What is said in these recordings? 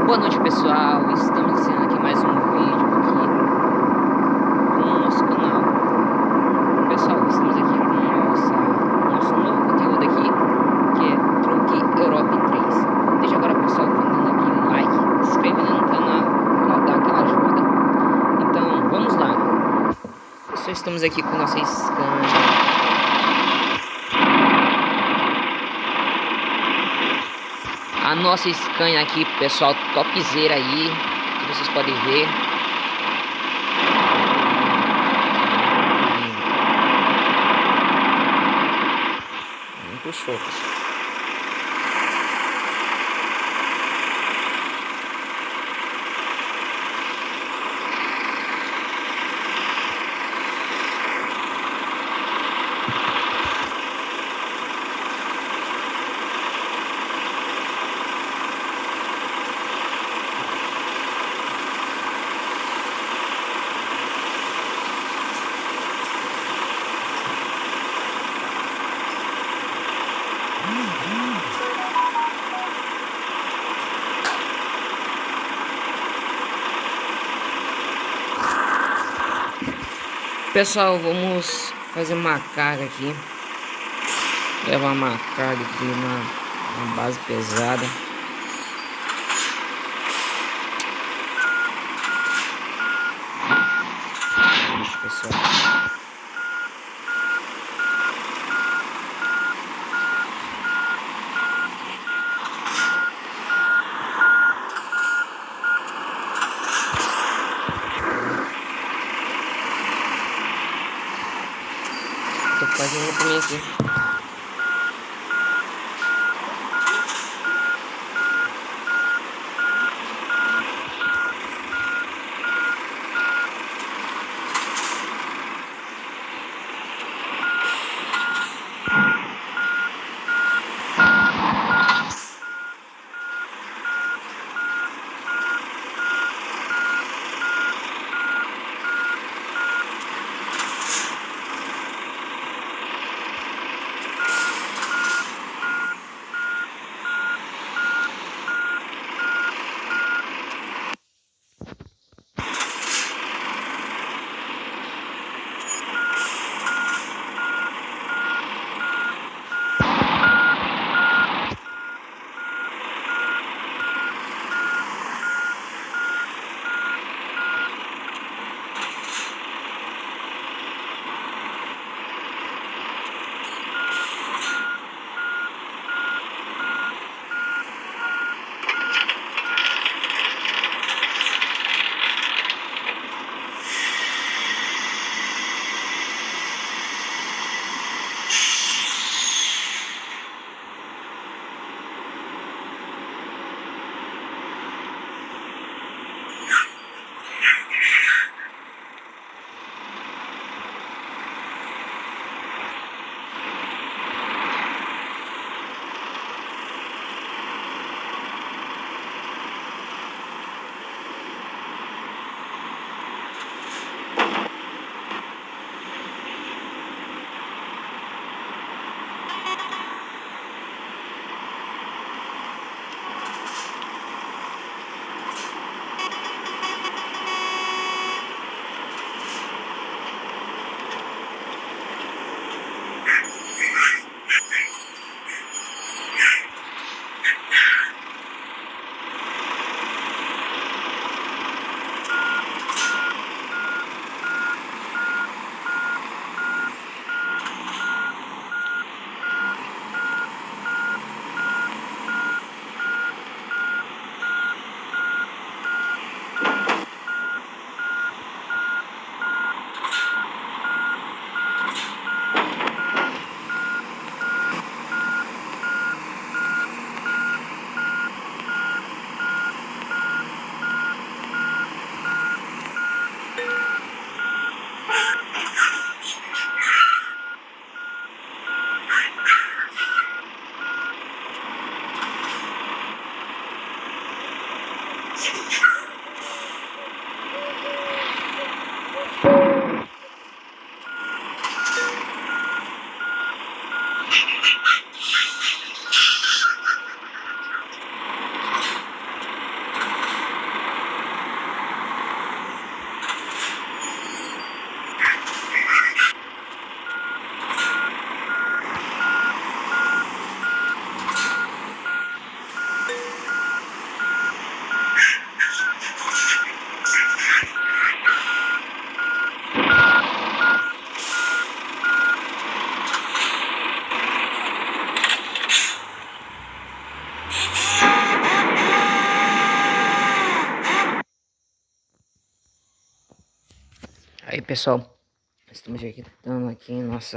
Boa noite, pessoal. Estamos iniciando aqui mais um vídeo aqui no nosso canal. Pessoal, estamos aqui com nosso novo conteúdo aqui, que é Truque Europe 3. Desde agora, pessoal, dando aquele like, se inscrevendo no canal para dar aquela ajuda. Então, vamos lá. Pessoal, estamos aqui com nossa Scania. A nossa Scania aqui, pessoal, topzera aí, que vocês podem ver. Muito show, pessoal. Pessoal, vamos fazer uma carga aqui. Levar uma carga aqui na base pesada. Ixi, pessoal. Tô fazendo pra mim aqui. pessoal, estamos aqui dando aqui nosso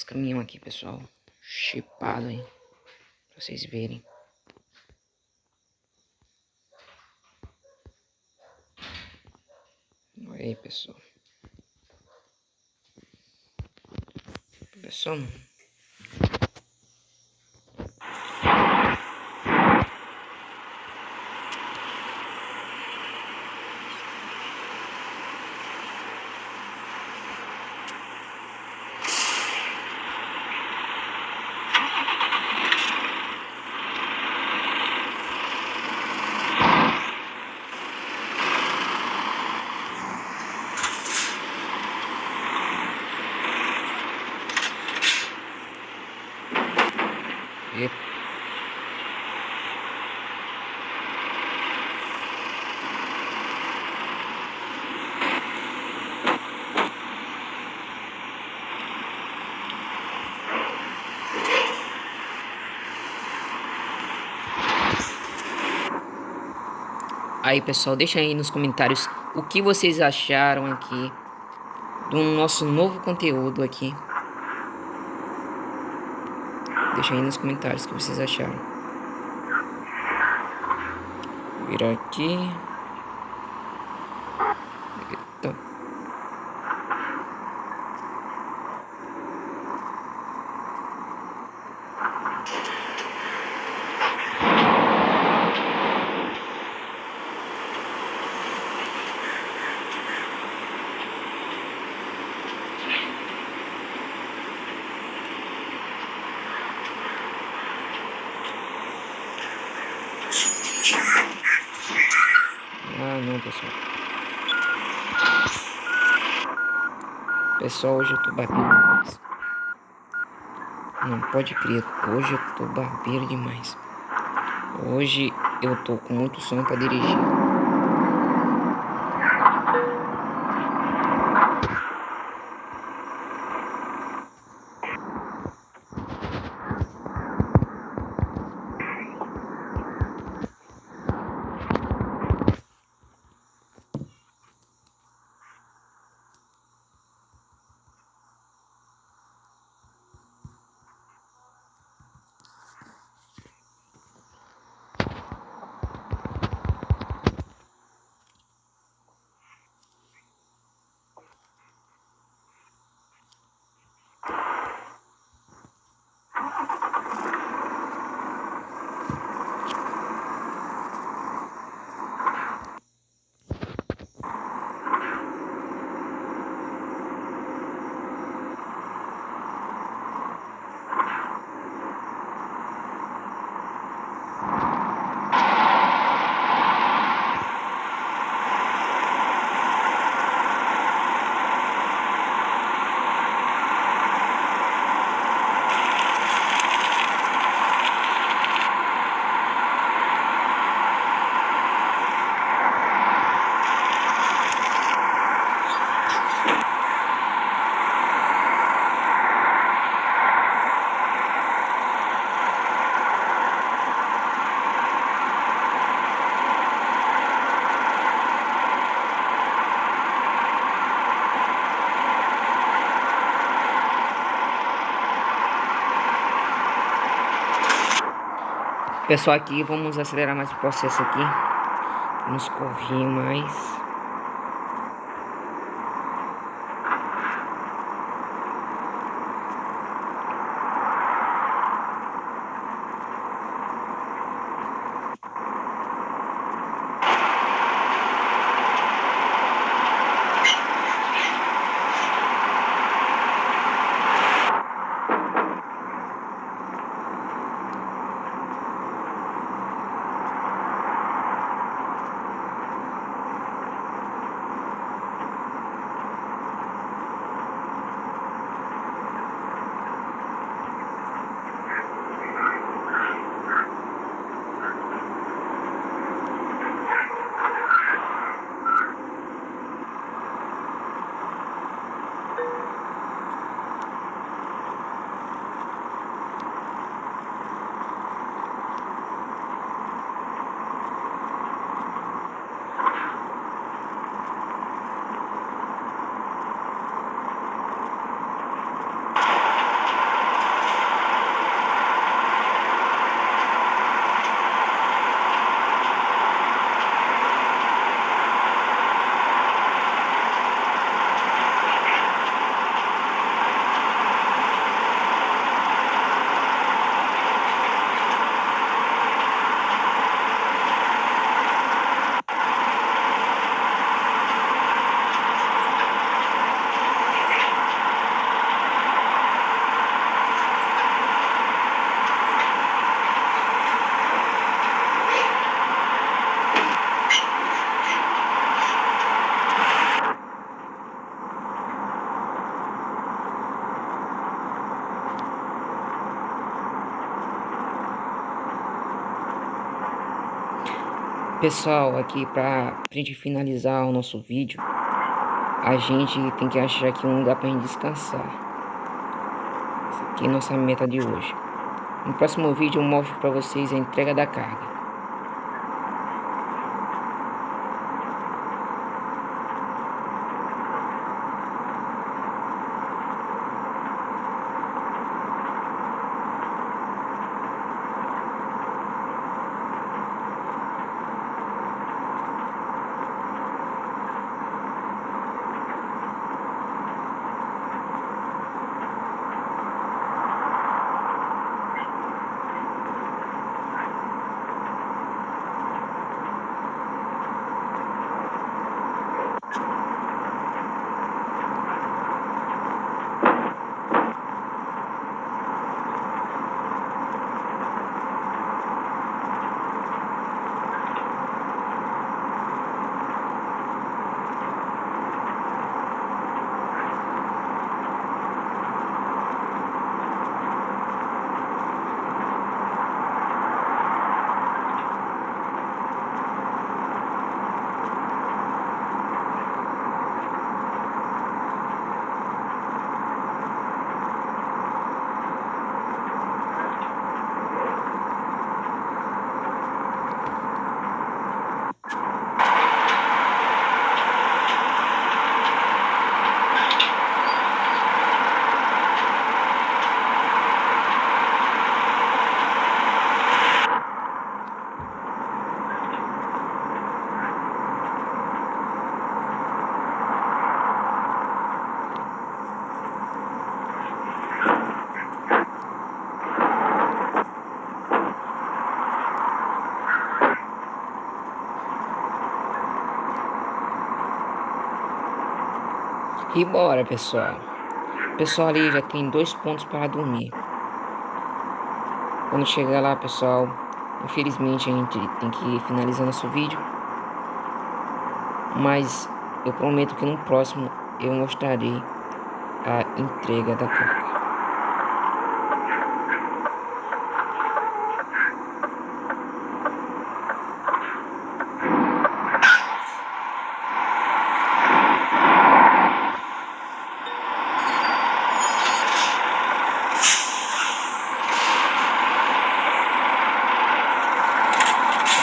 caminhão aqui, pessoal. Chipado aí, pra vocês verem. Olha aí, pessoal. Pessoal, e aí, pessoal, deixa aí nos comentários o que vocês acharam aqui do nosso novo conteúdo aqui. Deixa aí nos comentários o que vocês acharam. Virar aqui. Eita. Ah, não, pessoal. Pessoal, hoje eu tô barbeiro demais. Não pode crer, hoje eu tô barbeiro demais. Hoje eu tô com muito som pra dirigir. Pessoal, aqui vamos acelerar mais o processo aqui. Vamos correr mais. Pessoal, aqui pra gente finalizar o nosso vídeo, a gente tem que achar aqui um lugar pra gente descansar. Essa aqui é a nossa meta de hoje. No próximo vídeo eu mostro pra vocês a entrega da carga. E bora, pessoal. O pessoal ali já tem 2 pontos para dormir. Quando chegar lá, pessoal, infelizmente a gente tem que ir finalizar nosso vídeo. Mas eu prometo que no próximo eu mostrarei a entrega da carga.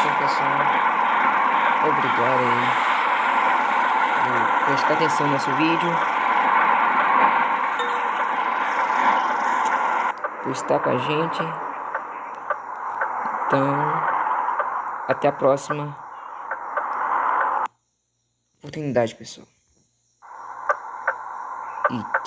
Então, pessoal, obrigado aí por prestar atenção no nosso vídeo, por estar com a gente. Então, até a próxima oportunidade, pessoal. E